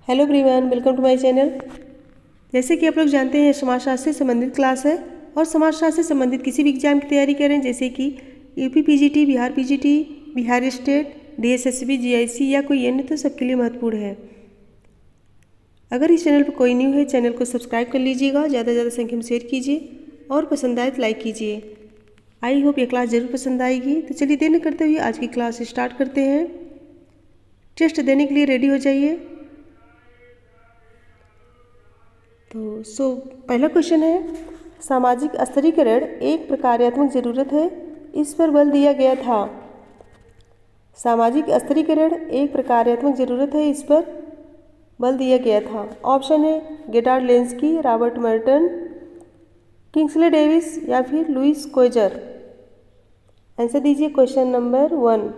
Hello everyone, welcome to my channel. जैसे कि आप लोग जानते हैं, समाजशास्त्र से संबंधित क्लास है और समाजशास्त्र से संबंधित किसी भी एग्जाम की तैयारी करें, जैसे कि UP PGT, Bihar PGT, Bihar state, DSSB, GIC या कोई अन्य, तो सबके लिए महत्वपूर्ण है। अगर इस चैनल पर कोई न्यू है, चैनल को सब्सक्राइब कर लीजिएगा, ज़्यादा से ज़्यादा संख्या में शेयर कीजिए और पसंद आए तो लाइक कीजिए। आई होप ये क्लास ज़रूर पसंद आएगी। तो चलिए देर न करते हुए आज की क्लास स्टार्ट करते हैं। टेस्ट देने के लिए रेडी हो जाइए। तो पहला क्वेश्चन है, सामाजिक स्तरीकरण एक प्रकार्यात्मक जरूरत है, इस पर बल दिया गया था। सामाजिक स्तरीकरण एक प्रकार्यात्मक जरूरत है, इस पर बल दिया गया था। ऑप्शन है Gerhard Lenski, Robert Merton, Kingsley Davis या फिर लुइस कोइजर। आंसर दीजिए क्वेश्चन नंबर 1।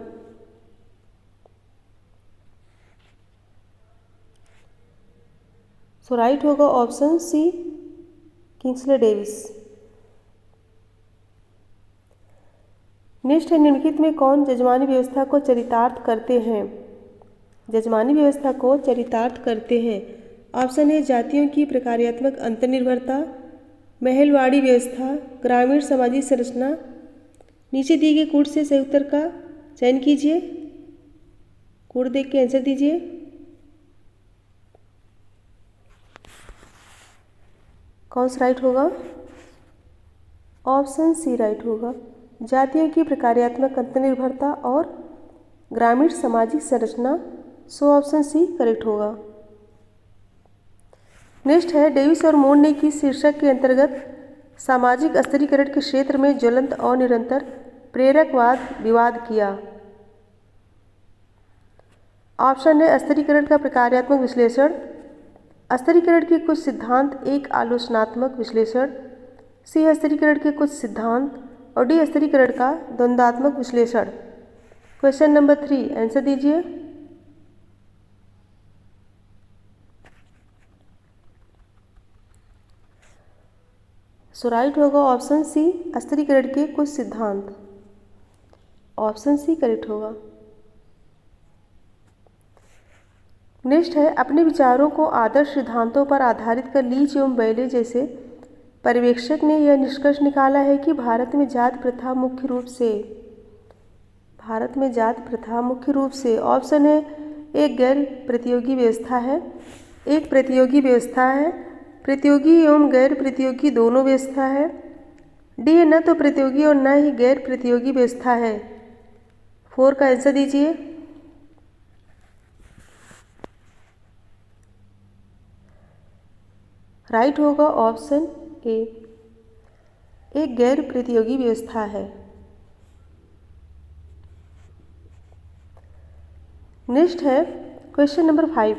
सो राइट होगा option C, Kingsley Davis. Next है, निम्नलिखित में कौन जजमानी व्यवस्था को चरितार्थ करते हैं? जजमानी व्यवस्था को चरितार्थ करते हैं। ऑप्शन है जातियों की प्रकार्यात्मक अंतर्निर्भरता, महलवाड़ी व्यवस्था, ग्रामीण सामाजिक संरचना। नीचे दिए गए कूट से सही उत्तर का चयन कीजिए। कूट देख के आंसर दीजिए। कौन सा राइट होगा? ऑप्शन सी राइट होगा, जातियों की प्रकार्यात्मक अंतर्निर्भरता और ग्रामीण सामाजिक संरचना। सो ऑप्शन सी करेक्ट होगा। नेक्स्ट है, डेविस और मून ने किस शीर्षक के अंतर्गत सामाजिक स्तरीकरण के क्षेत्र में ज्वलंत और निरंतर प्रेरकवाद विवाद किया? ऑप्शन है स्तरीकरण का प्रकार्यात्मक विश्लेषण, स्तरीकरण के कुछ सिद्धांत, एक आलोचनात्मक विश्लेषण, सी स्तरीकरण के कुछ सिद्धांत और डी स्तरीकरण का द्वंद्वात्मक विश्लेषण। क्वेश्चन नंबर 3 आंसर दीजिए। सो राइट होगा ऑप्शन सी, स्तरीकरण के कुछ सिद्धांत। ऑप्शन सी करेक्ट होगा। नेक्स्ट है, अपने विचारों को आदर्श सिद्धांतों पर आधारित कर लीच एवं बैले जैसे पर्यवेक्षक ने यह निष्कर्ष निकाला है कि भारत में जाति प्रथा मुख्य रूप से ऑप्शन है एक गैर प्रतियोगी व्यवस्था है, एक प्रतियोगी व्यवस्था है, प्रतियोगी एवं गैर प्रतियोगी दोनों व्यवस्था है, डी न तो प्रतियोगी और न ही गैर प्रतियोगी व्यवस्था है। 4 का आंसर दीजिए। राइट होगा ऑप्शन ए, एक गैर प्रतियोगी व्यवस्था है। नेक्स्ट है क्वेश्चन नंबर 5,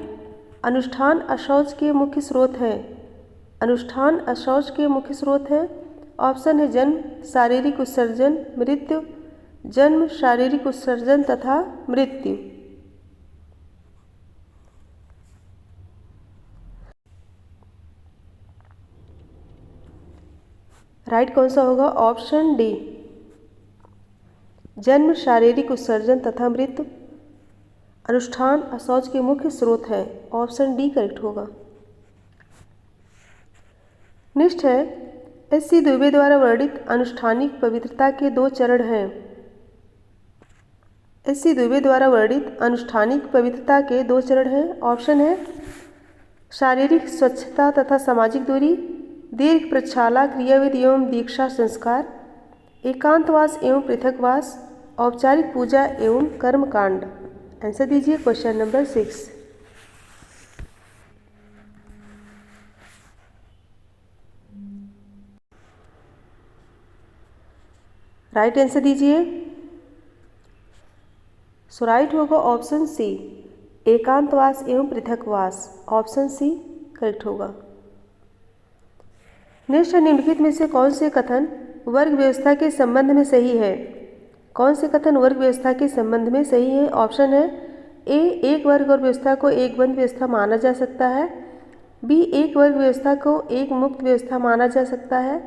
अनुष्ठान अशौच के मुख्य स्रोत है। अनुष्ठान अशौच के मुख्य स्रोत है। ऑप्शन है जन्म, शारीरिक उत्सर्जन, मृत्यु, जन्म, शारीरिक उत्सर्जन तथा मृत्यु। राइट कौन सा होगा? ऑप्शन डी, जन्म, शारीरिक उत्सर्जन तथा मृत्यु अनुष्ठान अशौच के मुख्य स्रोत है। ऑप्शन डी करेक्ट होगा। नेक्स्ट है, एस.सी. दुबे द्वारा वर्णित अनुष्ठानिक पवित्रता के 2 चरण हैं। एस.सी. दुबे द्वारा वर्णित अनुष्ठानिक पवित्रता के 2 चरण हैं। ऑप्शन है शारीरिक स्वच्छता तथा सामाजिक दूरी, दीर्घ प्रक्षाला क्रियाविधि एवं दीक्षा संस्कार, एकांतवास एवं पृथकवास, औपचारिक पूजा एवं कर्मकांड। आंसर दीजिए क्वेश्चन नंबर 6। राइट आंसर दीजिए। सो राइट होगा ऑप्शन सी, एकांतवास एवं पृथकवास। ऑप्शन सी करेक्ट होगा। नेक्स्ट है, निम्नलिखित में से कौन से कथन वर्ग व्यवस्था के संबंध में सही है? कौन से कथन वर्ग व्यवस्था के संबंध में सही है? ऑप्शन है ए, एक वर्ग और व्यवस्था को एक बंद व्यवस्था माना जा सकता है, बी, एक वर्ग व्यवस्था को एक मुक्त व्यवस्था माना जा सकता है,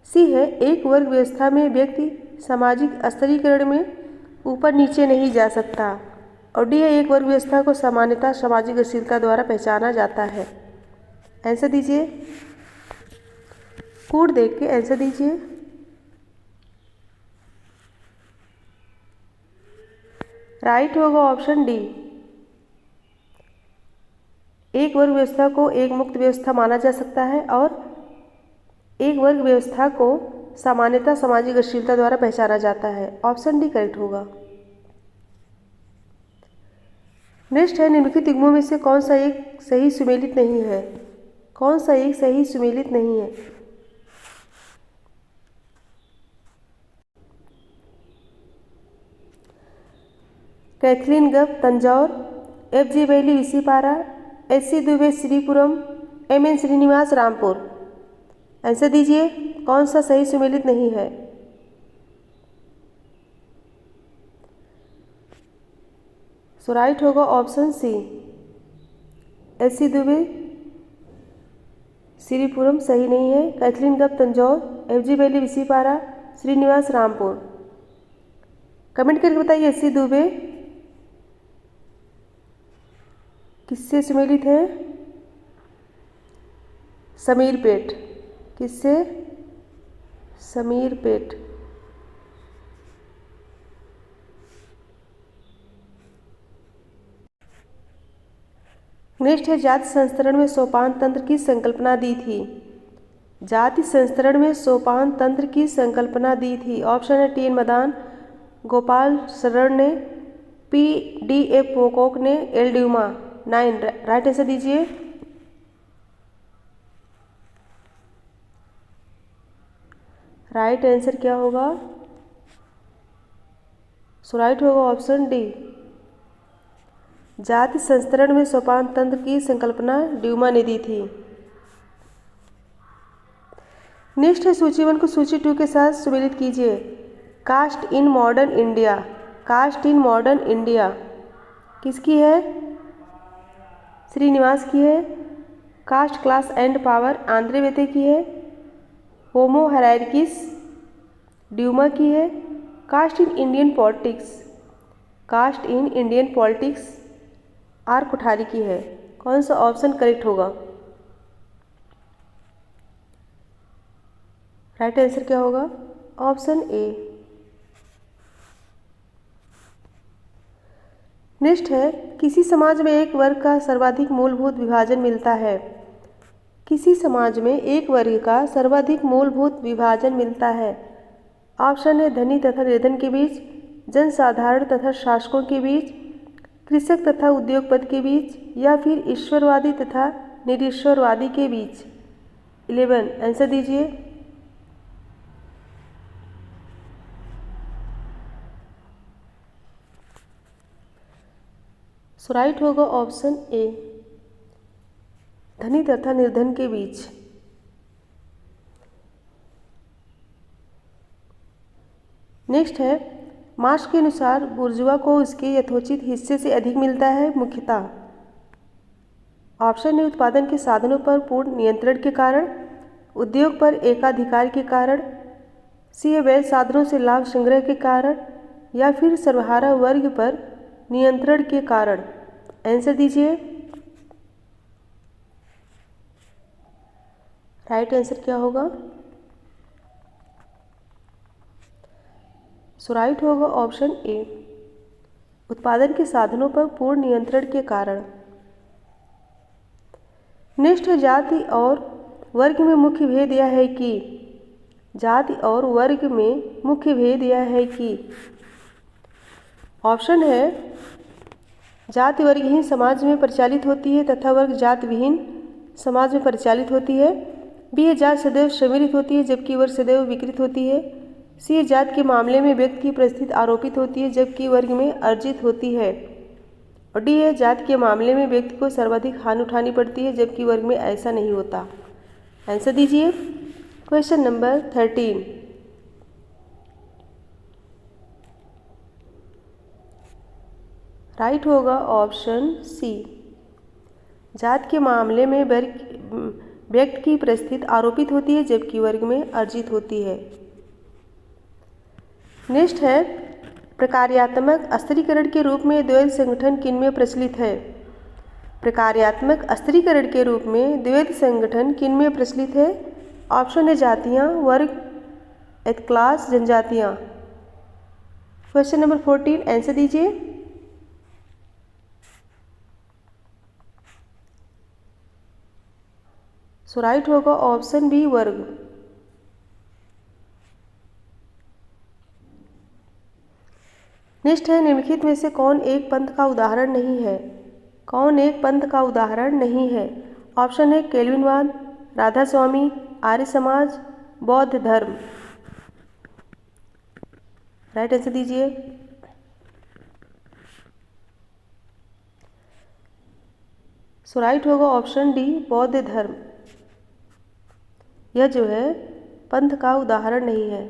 सी है एक वर्ग व्यवस्था में व्यक्ति सामाजिक स्तरीकरण में ऊपर नीचे नहीं जा सकता। और डी है एक वर्ग व्यवस्था को सामान्यतः सामाजिक गतिशीलता द्वारा पहचाना जाता है। आंसर दीजिए, कोड देख के आंसर दीजिए। राइट होगा ऑप्शन डी। एक वर्ग व्यवस्था को एक मुक्त व्यवस्था माना जा सकता है और एक वर्ग व्यवस्था को सामान्यतः सामाजिक गतिशीलता द्वारा पहचाना जाता है। ऑप्शन डी करेक्ट होगा। नेक्स्ट है निम्नलिखित युग्मों में से कौन सा एक सही सुमेलित नहीं है? कौन सा एक सही सुमेलित नहीं है? Kathleen Gough Tanjore, FG Bailey Bisipara, SC Dube Sripuram, MN Srinivas Rampur. Answer दीजिए, कौन सा सही सुमेलित नहीं है? सो राइट होगा option C, SC Dube Sripuram सही नहीं है। Kathleen Gough Tanjore, FG Bailey Bisipara, Srinivas Rampur. Comment करके बताइए SC दुबे किससे सुमेलित है? समीरपेट। किससे? समीरपेट। नेक्स्ट है जाति संस्तरण में सोपान तंत्र की संकल्पना दी थी। जाति संस्तरण में सोपान तंत्र की संकल्पना दी थी। ऑप्शन है TN मदान, गोपाल शरण ने, PDF पोकोक ने, L ड्यूमा। 9 राइट आंसर दीजिए। राइट आंसर क्या होगा? सो राइट होगा ऑप्शन डी। जाति संस्तरण में सोपान तंत्र की संकल्पना ड्यूमा ने दी थी। नेक्स्ट है सूची 1 को सूची 2 के साथ सुमेलित कीजिए। Caste in modern India. Caste in modern India किसकी है? श्रीनिवास की है। Caste class and power Andre वेते की है। होमो हायरार्कीस ड्यूमा की है। Caste in Indian politics, caste in Indian politics R Kothari की है। कौन सा ऑप्शन करेक्ट होगा? राइट आंसर क्या होगा? Option A. नेक्स्ट है किसी समाज में एक वर्ग का सर्वाधिक मूलभूत विभाजन मिलता है। किसी समाज में एक वर्ग का सर्वाधिक मूलभूत विभाजन मिलता है। ऑप्शन है धनी तथा निर्धन के बीच, जनसाधारण तथा शासकों के बीच, कृषक तथा उद्योगपति के बीच, या फिर ईश्वरवादी तथा निरीश्वरवादी के बीच। 11 आंसर दीजिए। सो राइट होगा ऑप्शन ए, धनी तथा निर्धन के बीच। नेक्स्ट है मार्क्स के अनुसार बुर्जुआ को उसके यथोचित हिस्से से अधिक मिलता है मुख्यतः। ऑप्शन है उत्पादन के साधनों पर पूर्ण नियंत्रण के कारण, उद्योग पर एकाधिकार के कारण, सी अवैध साधनों से लाभ संग्रह के कारण, या फिर सर्वहारा वर्ग पर नियंत्रण के कारण। आंसर दीजिए। राइट आंसर क्या होगा? सो राइट होगा ऑप्शन ए, उत्पादन के साधनों पर पूर्ण नियंत्रण के कारण। नेक्स्ट है जाति और वर्ग में मुख्य भेद यह है कि, जाति और वर्ग में मुख्य भेद यह है कि, ऑप्शन है जाति वर्गहीन समाज में परिचालित होती है तथा वर्ग जात विहीन समाज में परिचालित होती है। बी है जात सदैव सम्मिलित होती है जबकि वर्ग सदैव विकृत होती है। सी है जात के मामले में व्यक्ति की परिस्थिति आरोपित होती है जबकि वर्ग में अर्जित होती है। और डी है जात के मामले में व्यक्ति को सर्वाधिक हानि उठानी पड़ती है जबकि वर्ग में ऐसा नहीं होता। आंसर दीजिए। Question number 13। राइट होगा ऑप्शन सी, जात के मामले में व्यक्ति की परिस्थिति आरोपित होती है जबकि वर्ग में अर्जित होती है। नेक्स्ट है प्रकार्यात्मक अस्थिरीकरण के रूप में द्वैध संगठन किनमें प्रचलित है? प्रकार्यात्मक अस्थिरीकरण के रूप में द्वैध संगठन किनमें प्रचलित है? ऑप्शन है जातियाँ, वर्ग, क्लास, जनजातियाँ। क्वेश्चन नंबर 14 आंसर दीजिए। सो राइट होगा ऑप्शन बी, वर्ग। नेक्स्ट है, निम्नलिखित में से कौन एक पंथ का उदाहरण नहीं है? कौन एक पंथ का उदाहरण नहीं है? ऑप्शन है केल्विनवाद, राधा स्वामी, आर्य समाज, बौद्ध धर्म। राइट आंसर दीजिए। सो राइट होगा ऑप्शन डी, बौद्ध धर्म। यह जो है पंथ का उदाहरण नहीं है।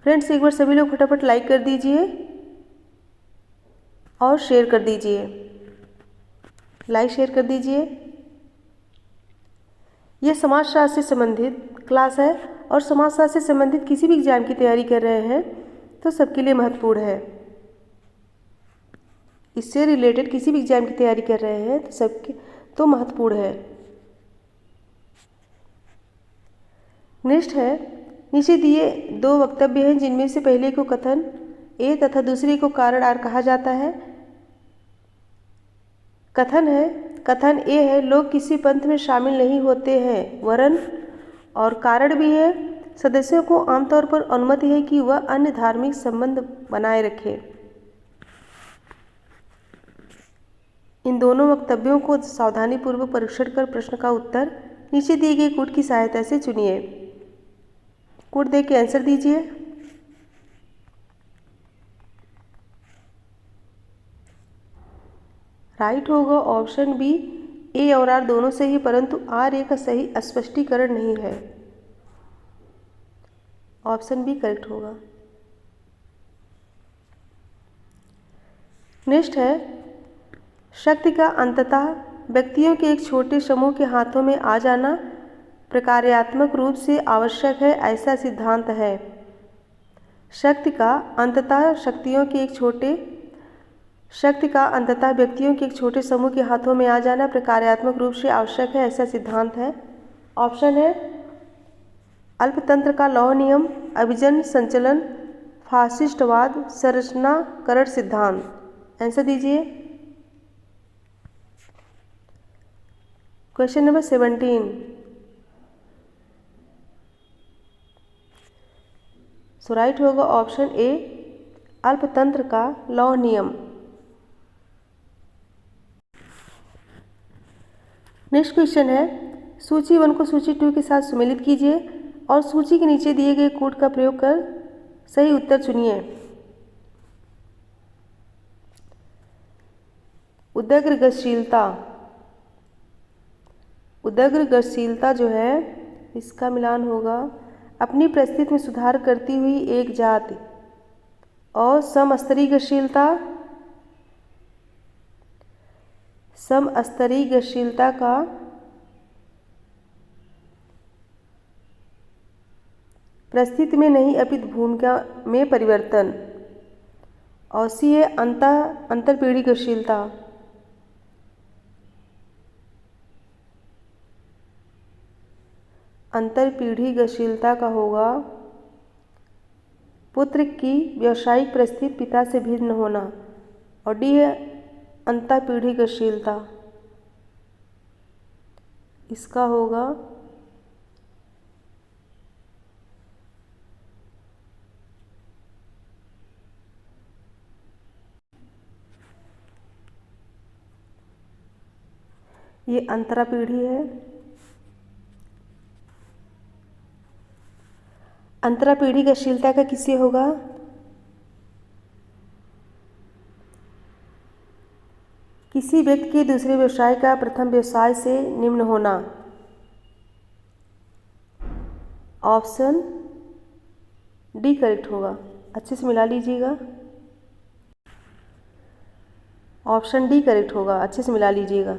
फ्रेंड्स, एक बार सभी लोग फटाफट लाइक कर दीजिए और शेयर कर दीजिए। लाइक शेयर कर दीजिए। यह समाजशास्त्र से संबंधित क्लास है और समाजशास्त्र से संबंधित किसी भी एग्जाम की तैयारी कर रहे हैं तो सबके लिए महत्वपूर्ण है। इससे रिलेटेड किसी भी एग्जाम की तैयारी कर रहे हैं तो सबके तो महत्वपूर्ण है। नेक्स्ट है, नीचे दिए दो वक्तव्य हैं जिनमें से पहले को कथन ए तथा दूसरे को कारण आर कहा जाता है। कथन ए है, लोग किसी पंथ में शामिल नहीं होते हैं वरन, और कारण भी है, सदस्यों को आमतौर पर अनुमति है कि वह अन्य धार्मिक संबंध बनाए रखें। इन दोनों वक्तव्यों को सावधानीपूर्वक परीक्षण कर प्रश्न का उत्तर नीचे दिए गए कोड की सहायता से चुनिए। कोड देख के आंसर दीजिए। राइट होगा ऑप्शन बी, ए और आर दोनों सही है, परंतु आर ए का सही स्पष्टीकरण नहीं है। ऑप्शन बी करेक्ट होगा। नेक्स्ट है, शक्ति का अंततः व्यक्तियों के एक छोटे समूह के हाथों में आ जाना प्रकार्यात्मक रूप से आवश्यक है, ऐसा सिद्धांत है। शक्ति का अंततः व्यक्तियों के एक छोटे समूह के हाथों में आ जाना प्रकार्यात्मक रूप से आवश्यक है, ऐसा सिद्धांत है। ऑप्शन है अल्पतंत्र का लौह नियम, अभिजन संचलन, फासिस्टवाद, संरचनाकरण सिद्धांत। आंसर दीजिए। Question number 17। सो राइट होगा ऑप्शन ए, अल्पतंत्र का लौह नियम। नेक्स्ट क्वेश्चन है, सूची 1 को सूची 2 के साथ सम्मिलित कीजिए और सूची के नीचे दिए गए कोड का प्रयोग कर सही उत्तर चुनिए। उदग्र गतिशीलता जो है इसका मिलान होगा अपनी परिस्थिति में सुधार करती हुई एक जाति, और समस्तरीय गतिशीलता का परिस्थिति में नहीं अपितु भूमिका में परिवर्तन, और सी है अंतरपीढ़ी गतिशीलता। अंतरपीढ़ी गतिशीलता का होगा पुत्र की व्यावसायिक परिस्थिति पिता से भिन्न होना, और डी है अंतरपीढ़ी गतिशीलता। इसका होगा ये अंतरापीढ़ी है। अंतरापीढ़ी गतिशीलता का किससे होगा? किसी व्यक्ति के दूसरे व्यवसाय का प्रथम व्यवसाय से निम्न होना। ऑप्शन डी करेक्ट होगा। अच्छे से मिला लीजिएगा। ऑप्शन डी करेक्ट होगा, अच्छे से मिला लीजिएगा।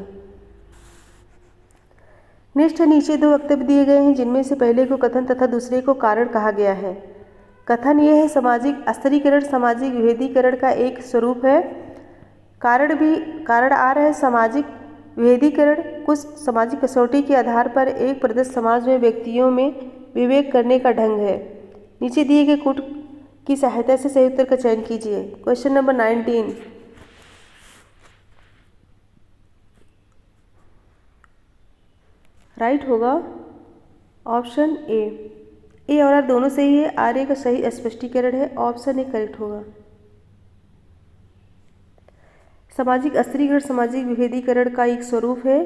नेक्स्ट है, नीचे दो वक्तव्य दिए गए हैं जिनमें से पहले को कथन तथा दूसरे को कारण कहा गया है। कथन ये है सामाजिक अस्थिरीकरण सामाजिक विभेदीकरण का एक स्वरूप है। कारण आर है सामाजिक विभेदीकरण कुछ सामाजिक कसौटी के आधार पर एक प्रदत्त समाज में व्यक्तियों में विवेक करने का ढंग है। नीचे दिए गए कूट की सहायता से सही उत्तर का चयन कीजिए। क्वेश्चन नंबर 19 राइट होगा ऑप्शन ए और आर दोनों सही है। आर ए का सही स्पष्टीकरण है, ऑप्शन ए करेक्ट होगा। सामाजिक अस्थिरीकरण सामाजिक विभेदीकरण का एक स्वरूप है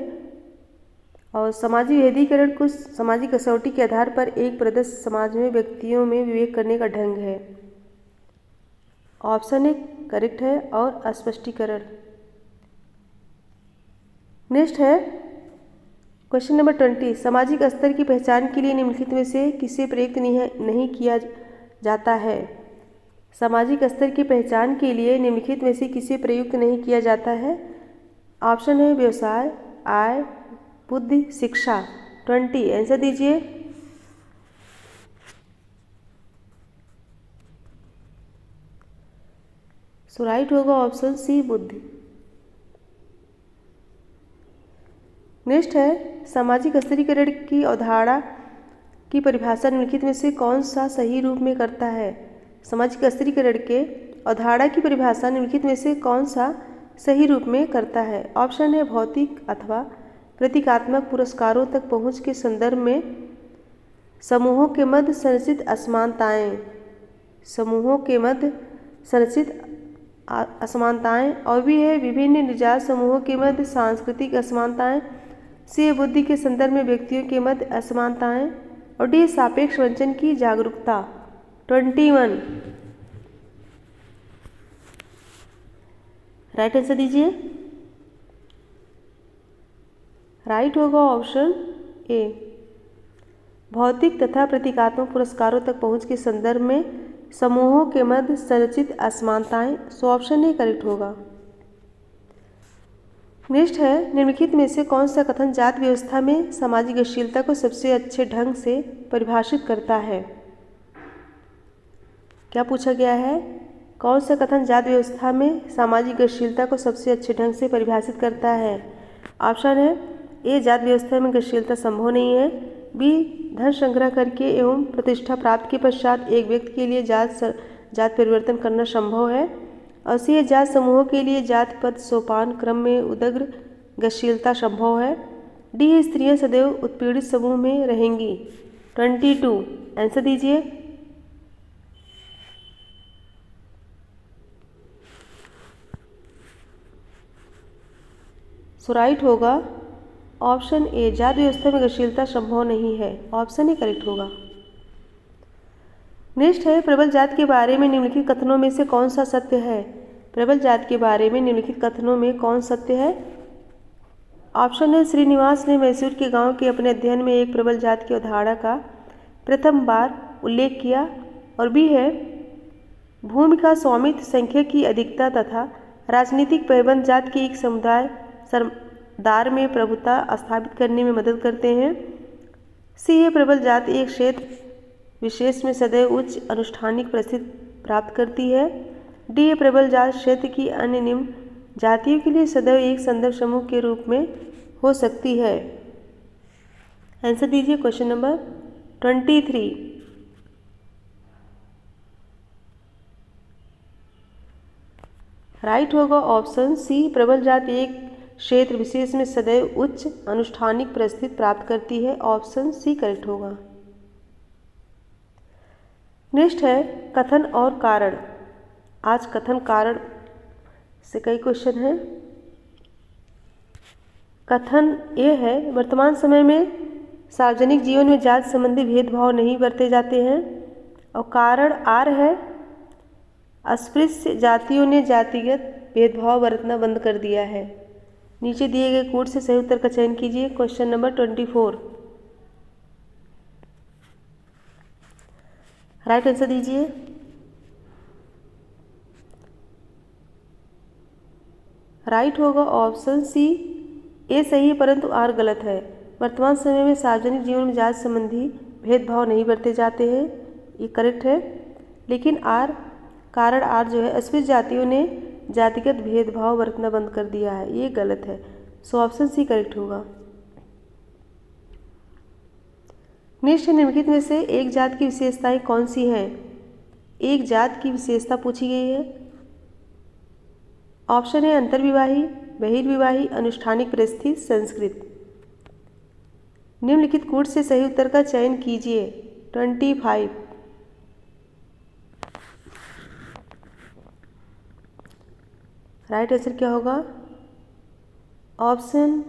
और सामाजिक विभेदीकरण कुछ सामाजिक कसौटी के आधार पर एक प्रदत्त समाज में व्यक्तियों में विवेक करने का ढंग है, ऑप्शन ए करेक्ट है। और स्पष्टीकरण नेक्स्ट है क्वेश्चन नंबर 20 सामाजिक स्तर की पहचान के लिए निम्नलिखित में से किसे प्रयुक्त नहीं किया जाता है। सामाजिक स्तर की पहचान के लिए निम्नलिखित में से किसे प्रयुक्त नहीं किया जाता है। ऑप्शन है व्यवसाय, आय, बुद्धि, शिक्षा। 20 आंसर दीजिए। सो राइट होगा ऑप्शन सी बुद्धि। नेक्स्ट है सामाजिक अस्थिरीकरण की अवधारणा की परिभाषा निम्नलिखित में से कौन सा सही रूप में करता है। सामाजिक अस्थिरीकरण के अवधारणा की परिभाषा निम्नलिखित में से कौन सा सही रूप में करता है। ऑप्शन है भौतिक अथवा प्रतीकात्मक पुरस्कारों तक पहुंच के संदर्भ में समूहों के मध्य संरचित असमानताएं, समूहों के मध्य संरचित असमानताएं। और भी है विभिन्न निजात समूहों के मध्य सांस्कृतिक असमानताएं। सी बुद्धि के संदर्भ में व्यक्तियों के मध्य असमानताएं। और डी सापेक्ष वंचन की जागरूकता। 21 राइट आंसर दीजिए। राइट होगा ऑप्शन ए भौतिक तथा प्रतीकात्मक पुरस्कारों तक पहुंच के संदर्भ में समूहों के मध्य संरचित असमानताएं। सो ऑप्शन ए करेक्ट होगा। नेक्स्ट है निम्नलिखित में से कौन सा कथन जाति व्यवस्था में सामाजिक गतिशीलता को सबसे अच्छे ढंग से परिभाषित करता है। क्या पूछा गया है, कौन सा कथन जाति व्यवस्था में सामाजिक गतिशीलता को सबसे अच्छे ढंग से परिभाषित करता है। ऑप्शन है ए जाति व्यवस्था में गतिशीलता संभव नहीं है, बी धन संग्रह करके एवं प्रतिष्ठा प्राप्त के पश्चात एक व्यक्ति के लिए जात परिवर्तन करना संभव है, और सी जात समूहों के लिए जात पद सोपान क्रम में उदग्र गतिशीलता संभव है, डी स्त्रियां सदैव उत्पीड़ित समूह में रहेंगी। 22 आंसर दीजिए। सो राइट होगा ऑप्शन ए जाति व्यवस्था में गतिशीलता संभव नहीं है, ऑप्शन ए करेक्ट होगा। नेक्स्ट है प्रबल जाति के बारे में निम्नलिखित कथनों में से कौन सा सत्य है। प्रबल जाति के बारे में निम्नलिखित कथनों में कौन सत्य है। ऑप्शन है श्रीनिवास ने मैसूर के गांव के अपने अध्ययन में एक प्रबल जाति की अवधारणा का प्रथम बार उल्लेख किया, और बी है भूमि का स्वामित्व संख्या की अधिकता तथा राजनीतिक पैबंद जाति के एक समुदाय सरदार में प्रभुता स्थापित करने में मदद करते हैं, सी है प्रबल जाति एक क्षेत्र विशेष में सदैव उच्च अनुष्ठानिक परिस्थिति प्राप्त करती है, डी ए प्रबल जाति क्षेत्र की अन्य निम्न जातियों के लिए सदैव एक संदर्भ समूह के रूप में हो सकती है। आंसर दीजिए क्वेश्चन नंबर 23। राइट होगा ऑप्शन सी प्रबल जाति एक क्षेत्र विशेष में सदैव उच्च अनुष्ठानिक परिस्थिति प्राप्त करती है, ऑप्शन सी करेक्ट होगा। नेक्स्ट है कथन और कारण। आज कथन कारण से कई क्वेश्चन हैं। कथन ये है वर्तमान समय में सार्वजनिक जीवन में जाति संबंधी भेदभाव नहीं बरते जाते हैं, और कारण आर है अस्पृश्य जातियों ने जातिगत भेदभाव बरतना बंद कर दिया है। नीचे दिए गए कोड से सही उत्तर का चयन कीजिए। क्वेश्चन नंबर 24 राइट आंसर दीजिए। राइट होगा ऑप्शन सी ए सही है परंतु आर गलत है। वर्तमान समय में सार्वजनिक जीवन में जाति संबंधी भेदभाव नहीं बरते जाते हैं, ये करेक्ट है। लेकिन कारण आर जो है अस्पृश्य जातियों ने जातिगत भेदभाव बरतना बंद कर दिया है, ये गलत है। सो ऑप्शन सी करेक्ट होगा। नेक्स्ट है, निम्नलिखित में से एक जात की विशेषताएं कौन सी हैं? एक जात की विशेषता पूछी गई है। ऑप्शन है अंतर्विवाही, बहिर्विवाही, अनुष्ठानिक परिस्थिति, संस्कृत। निम्नलिखित कूट से सही उत्तर का चयन कीजिए। 25। राइट आंसर क्या होगा? ऑप्शन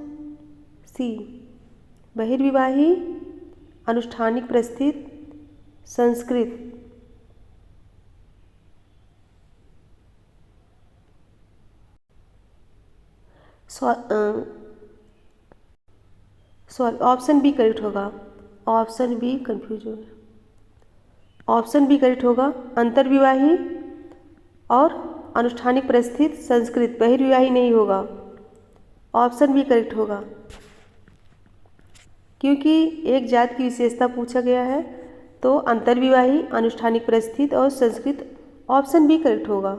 सी, बहिर्विवाही, अनुष्ठानिक परिस्थिति, Sanskrit. Sorry, option B correct होगा। ऑप्शन बी कंफ्यूज हो गया। ऑप्शन बी करेक्ट होगा, अंतर्विवाही और अनुष्ठानिक परिस्थिति, संस्कृत। बहिर्विवाही नहीं होगा। ऑप्शन बी करेक्ट होगा, क्योंकि एक जात की विशेषता पूछा गया है, तो अंतर्विवाही, अनुष्ठानिक परिस्थिति और संस्कृत। ऑप्शन बी करेक्ट होगा।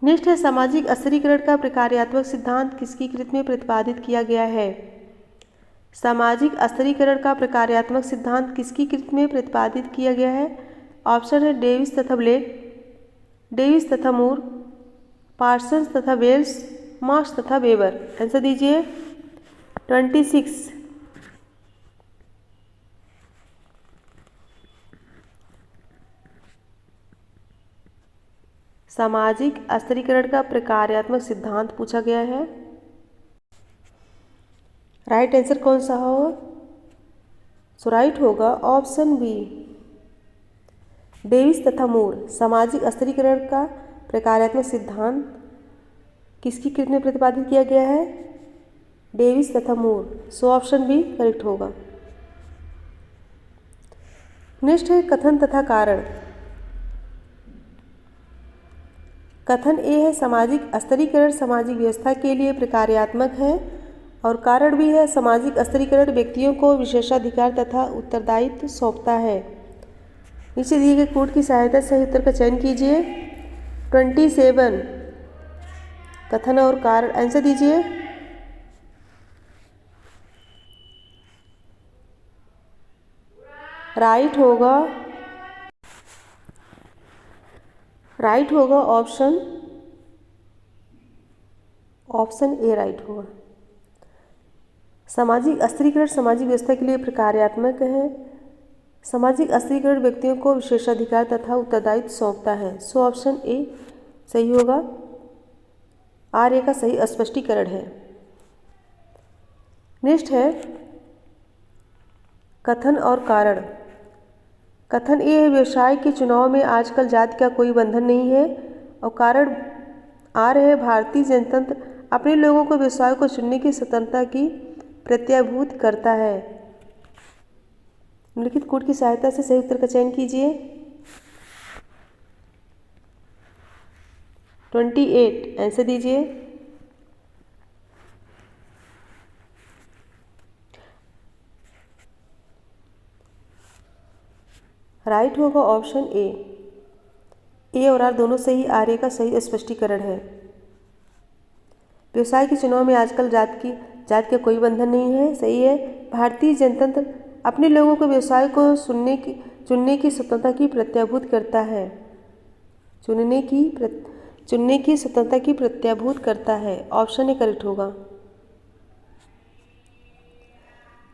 नेक्स्ट है, सामाजिक अस्थिरीकरण का प्रकार्यात्मक सिद्धांत किसकी कृति में प्रतिपादित किया गया है? सामाजिक अस्थिरीकरण का प्रकार्यात्मक सिद्धांत किसकी कृति में प्रतिपादित किया गया है? ऑप्शन है डेविस तथा ब्लेक, डेविस तथा मूर, पार्सन्स तथा वेल्स, मार्क्स तथा वेबर। आंसर दीजिए। 26। सामाजिक अस्थिरीकरण का प्रकार्यात्मक सिद्धांत पूछा गया है। राइट आंसर कौन सा होगा? सो राइट होगा ऑप्शन बी, डेविस तथा मूर। सामाजिक अस्थिरीकरण का प्रकार्यात्मक सिद्धांत किसकी कृति में प्रतिपादित किया गया है? डेविस तथा मूर। सो ऑप्शन बी करेक्ट होगा। नेक्स्ट है, कथन तथा कारण। कथन ए है, सामाजिक अस्थिरीकरण सामाजिक व्यवस्था के लिए प्रकार्यात्मक है, और कारण भी है, सामाजिक अस्थिरीकरण व्यक्तियों को विशेषाधिकार तथा उत्तरदायित्व सौंपता है। नीचे दिए गए कोड की सहायता से सही उत्तर का चयन कीजिए। 27, कथन और कारण। आंसर दीजिए। राइट होगा, राइट होगा ऑप्शन ए राइट होगा। सामाजिक अस्थिरीकरण सामाजिक व्यवस्था के लिए प्रकार्यात्मक है। सामाजिक अस्थिरीकरण व्यक्तियों को विशेषाधिकार तथा उत्तरदायित्व सौंपता है। सो ऑप्शन ए सही होगा। आर ए का सही स्पष्टीकरण है। नेक्स्ट है, कथन और कारण। कथन ए है, व्यवसाय के चुनाव में आजकल जाति का कोई बंधन नहीं है, और कारण आर है, भारतीय जनतंत्र अपने लोगों को व्यवसाय को चुनने की स्वतंत्रता की प्रत्याभूत करता है। निम्नलिखित कोड की सहायता से सही उत्तर का चयन कीजिए। 28 आंसर दीजिए। राइट होगा ऑप्शन ए और आर दोनों सही। आर ए का सही स्पष्टीकरण है। व्यवसाय के चुनाव में आजकल जात का कोई बंधन नहीं है, सही है। भारतीय जनतंत्र अपने लोगों को व्यवसाय को चुनने की स्वतंत्रता की प्रत्याभूत करता है। चुनने की स्वतंत्रता की प्रत्याभूत करता है। ऑप्शन ए करेक्ट होगा।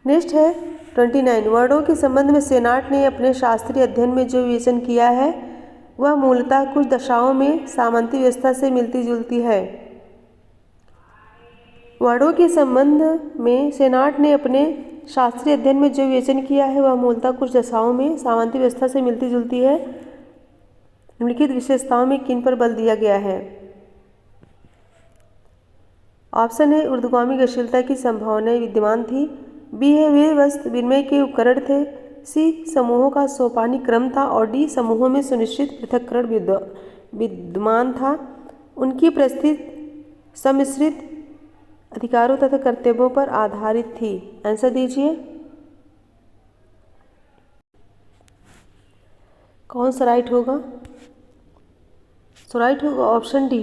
नेक्स्ट है 29, वर्णों के संबंध में सेनाट ने अपने शास्त्रीय अध्ययन में जो विवेचन किया है वह मूलतः कुछ दशाओं में सामंती व्यवस्था से मिलती जुलती है। वर्णों के संबंध में सेनाट ने अपने शास्त्रीय अध्ययन में जो विवेचन किया है वह मूलतः कुछ दशाओं में सामंती व्यवस्था से मिलती जुलती है। निम्नलिखित विशेषताओं में किन पर बल दिया गया है? ऑप्शन है ऊर्ध्वगामी गतिशीलता की संभावनाएं विद्यमान थी। बी है वे वस्तु विनिमय के उपकरण थे। सी समूहों का सोपानी क्रम था। और डी समूहों में सुनिश्चित पृथक्करण विद्यमान था। उनकी परिस्थिति सम्मिश्रित अधिकारों तथा कर्तव्यों पर आधारित थी। आंसर दीजिए। कौन सा राइट होगा? सो राइट होगा ऑप्शन डी।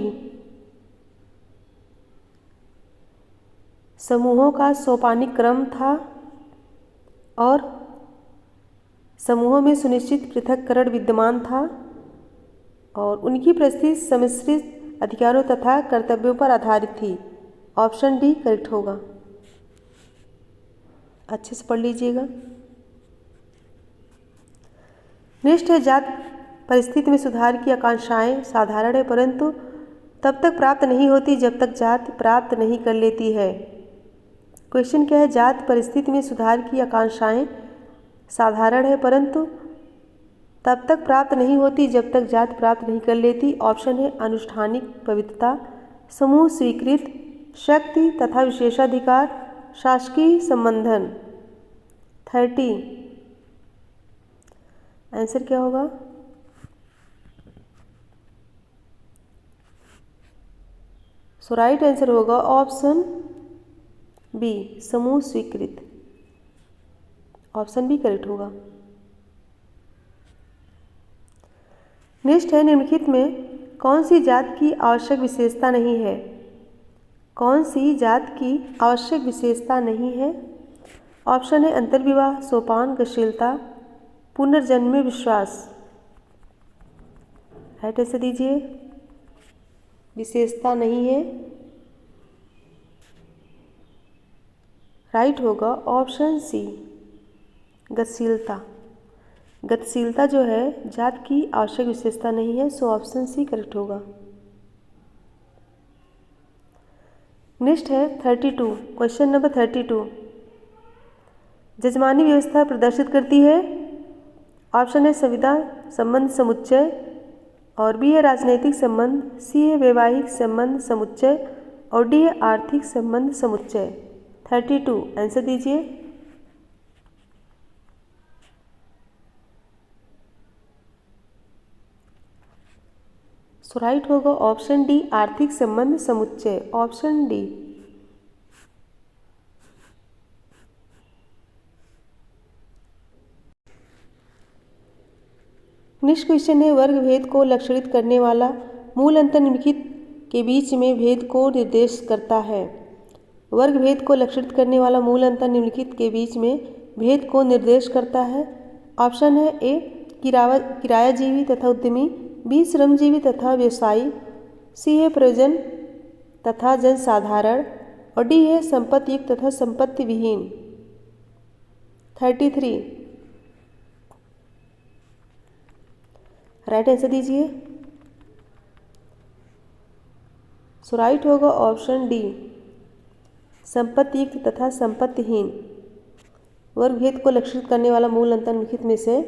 समूहों का सोपानिक क्रम था और समूहों में सुनिश्चित पृथक्करण विद्यमान था और उनकी परिस्थिति सम्मिश्रित अधिकारों तथा कर्तव्यों पर आधारित थी। ऑप्शन डी करेक्ट होगा। अच्छे से पढ़ लीजिएगा। नेक्स्ट है, जात परिस्थिति में सुधार की आकांक्षाएं साधारण है परंतु तब तक प्राप्त नहीं होती जब तक जात प्राप्त नहीं कर लेती है। क्वेश्चन क्या है? जात परिस्थिति में सुधार की आकांक्षाएं साधारण है परंतु तब तक प्राप्त नहीं होती जब तक जात प्राप्त नहीं कर लेती। ऑप्शन है अनुष्ठानिक पवित्रता, समूह स्वीकृत शक्ति तथा विशेषाधिकार, शासकीय संबंधन। 30 आंसर क्या होगा? सो राइट आंसर होगा ऑप्शन बी, समूह स्वीकृत। ऑप्शन बी करेक्ट होगा। नेक्स्ट है, निम्नलिखित में कौन सी जात की आवश्यक विशेषता नहीं है? कौन सी जात की आवश्यक विशेषता नहीं है? ऑप्शन है अंतर्विवाह, सोपान, गतिशीलता, पुनर्जन्म में विश्वास। राइट आंसर दीजिए। विशेषता नहीं है, राइट होगा ऑप्शन सी, गतिशीलता। गतिशीलता जो है जात की आवश्यक विशेषता नहीं है, सो ऑप्शन सी करेक्ट होगा। नेक्स्ट है 32, क्वेश्चन नंबर 32। जजमानी व्यवस्था प्रदर्शित करती है। ऑप्शन है संविदा संबंध समुच्चय और बी है राजनैतिक संबंध, सी है वैवाहिक संबंध समुच्चय और डी है आर्थिक संबंध समुच्चय। 32 आंसर दीजिए। सो राइट होगा ऑप्शन डी, आर्थिक संबंध समुच्चय। Option D. नेक्स्ट क्वेश्चन है, वर्ग भेद को लक्षणित करने वाला मूल अंतर निम्नलिखित के बीच में भेद को निर्देश करता है। वर्ग भेद को लक्षित करने वाला मूल अंतर निम्नलिखित के बीच में भेद को निर्देश करता है। ऑप्शन है ए किरायाजीवी तथा उद्यमी, बी श्रमजीवी तथा व्यवसायी, सी है प्रयोजन तथा जनसाधारण और डी है संपत्ति युक्त तथा संपत्ति विहीन। 33 राइट आंसर दीजिए। सो राइट होगा ऑप्शन डी, संपत्ति युक्त तथा संपत्तिहीन। वर्ग भेद को लक्षित करने वाला मूल अंतर निम्नलिखित में से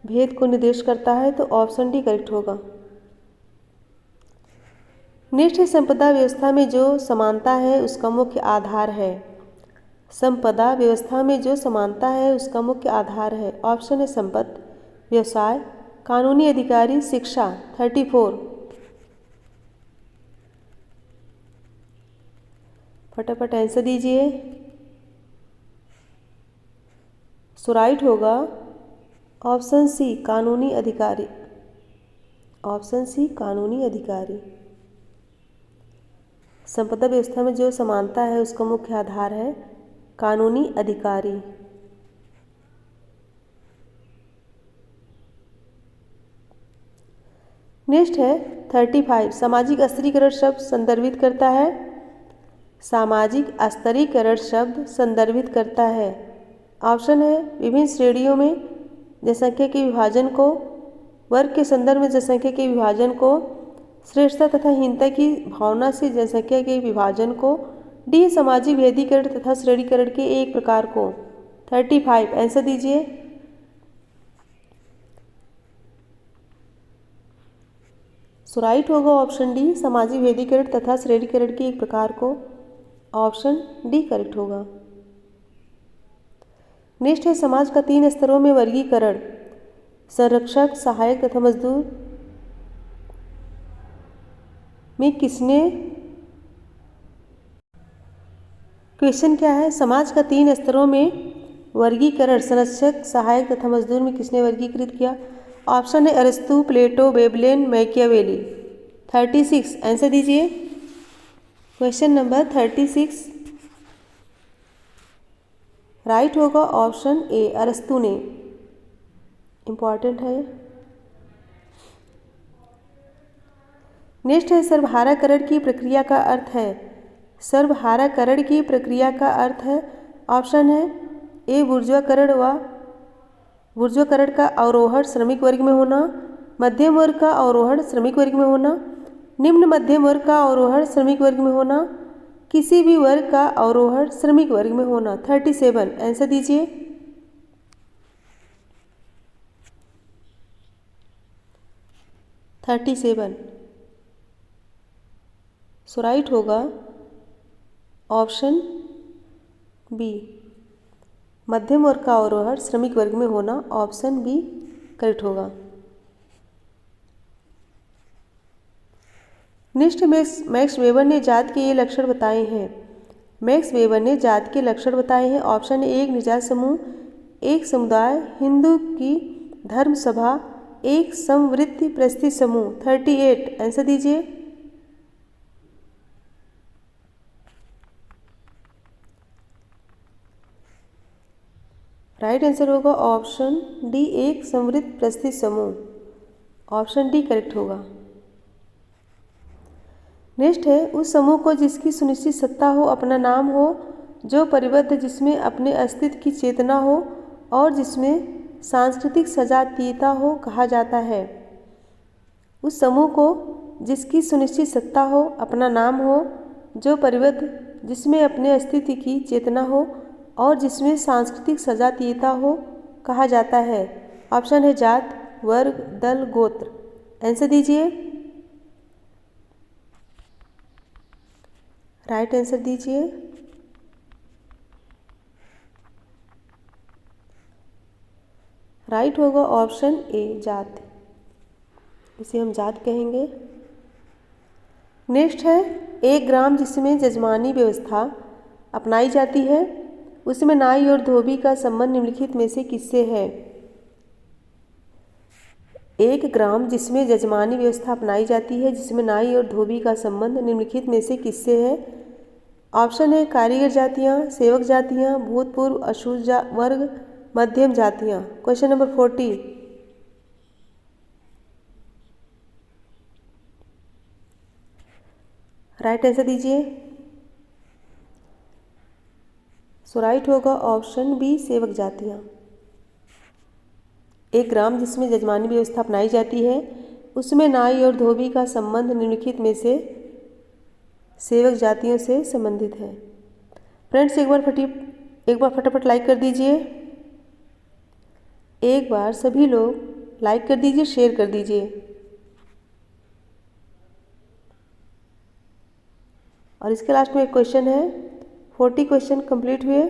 भेद को निर्देश करता है, तो ऑप्शन डी करेक्ट होगा। नेक्स्ट है, संपदा व्यवस्था में जो समानता है उसका मुख्य आधार है। संपदा व्यवस्था में जो समानता है उसका मुख्य आधार है। ऑप्शन है संपत्ति, व्यवसाय, कानूनी अधिकारी, शिक्षा। 34 फटाफट आंसर दीजिए। सो राइट होगा ऑप्शन सी, कानूनी अधिकारी। ऑप्शन सी, कानूनी अधिकारी। संपदा व्यवस्था में जो समानता है उसका मुख्य आधार है कानूनी अधिकारी। नेक्स्ट है 35, सामाजिक स्तरीकरण शब्द संदर्भित करता है। सामाजिक स्तरीकरण शब्द संदर्भित करता है। ऑप्शन है विभिन्न श्रेणियों में जनसंख्या के विभाजन को, वर्ग के संदर्भ में जनसंख्या के विभाजन को, श्रेष्ठता तथा हीनता की भावना से जनसंख्या के विभाजन को, डी सामाजिक भेदीकरण तथा श्रेणीकरण के एक प्रकार को। 35 आंसर दीजिए। सो राइट होगा ऑप्शन डी, सामाजिक भेदीकरण तथा श्रेणीकरण के एक प्रकार को। ऑप्शन डी करेक्ट होगा। नेक्स्ट है, समाज का 3 स्तरों में वर्गीकरण। संरक्षक, सहायक तथा मजदूर में किसने, क्वेश्चन क्या है, समाज का 3 स्तरों में वर्गीकरण संरक्षक, सहायक तथा मजदूर में किसने वर्गीकृत किया? ऑप्शन है अरस्तु, प्लेटो, बेबलेन, मैकियावेली। 36 आंसर दीजिए। क्वेश्चन नंबर 36 राइट होगा ऑप्शन ए अरस्तु ने। इम्पॉर्टेंट है। नेक्स्ट है सर्वहाराकरण की प्रक्रिया का अर्थ है। सर्वहाराकरण की प्रक्रिया का अर्थ है, ऑप्शन है ए बुर्जुआकरण का अवरोहण श्रमिक वर्ग में होना, मध्यम वर्ग का अवरोहण श्रमिक वर्ग में होना, निम्न मध्यम वर्ग का अवरोहण श्रमिक वर्ग में होना, किसी भी वर्ग का अवरोहण श्रमिक वर्ग में होना। 37 आंसर दीजिए। सो राइट होगा ऑप्शन बी, मध्यम वर्ग का अवरोहण श्रमिक वर्ग में होना, ऑप्शन बी करेक्ट होगा। नेक्स्ट मैक्स वेबर ने जात के ये लक्षण बताए हैं। मैक्स वेबर ने जात के लक्षण बताए हैं। ऑप्शन ए एक निजात समूह, एक समुदाय, हिंदू की धर्म सभा, एक समवृत्ति परिस्थिति समूह। 38 आंसर दीजिए। राइट आंसर होगा ऑप्शन डी, एक समवृत्त परिस्थिति समूह। ऑप्शन डी करेक्ट होगा। नेक्स्ट है उस समूह को जिसकी सुनिश्चित सत्ता हो, अपना नाम हो, जो परिबद्ध, जिसमें अपने अस्तित्व की चेतना हो और जिसमें सांस्कृतिक सजातीयता हो कहा जाता है। उस समूह को जिसकी सुनिश्चित सत्ता हो, अपना नाम हो, जो परिबद्ध, जिसमें अपने अस्तित्व की चेतना हो और जिसमें सांस्कृतिक सजातीयता हो कहा जाता है। ऑप्शन है जात, वर्ग, दल, गोत्र। आंसर दीजिए। राइट आंसर दीजिए। राइट होगा ऑप्शन ए जात, इसे हम जात कहेंगे। नेक्स्ट है एक ग्राम जिसमें जजमानी व्यवस्था अपनाई जाती है, उसमें नाई और धोबी का संबंध निम्नलिखित में से किससे है? एक ग्राम जिसमें जजमानी व्यवस्था अपनाई जाती है, जिसमें नाई और धोबी का संबंध निम्नलिखित में से किससे है? ऑप्शन है कारीगर जातियाँ, सेवक जातियाँ, भूतपूर्व अशूद्ध वर्ग, मध्यम जातियाँ। क्वेश्चन नंबर 40 राइट आंसर दीजिए। सो राइट होगा ऑप्शन बी, सेवक जातियाँ। एक ग्राम जिसमें जजमानी व्यवस्था अपनाई जाती है, उसमें नाई और धोबी का संबंध निम्नलिखित में से सेवक जातियों से संबंधित है। फ्रेंड्स एक बार फटाफट लाइक कर दीजिए। एक बार सभी लोग लाइक कर दीजिए, शेयर कर दीजिए। और इसके लास्ट में एक क्वेश्चन है। 40 क्वेश्चन कंप्लीट हुए।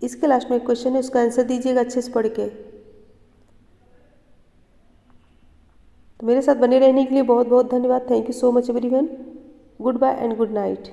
इसके लास्ट में एक क्वेश्चन है, उसका आंसर दीजिएगा अच्छे से पढ़ के। तो मेरे साथ बने रहने के लिए बहुत बहुत धन्यवाद। Thank you so much everyone. Good bye and good night.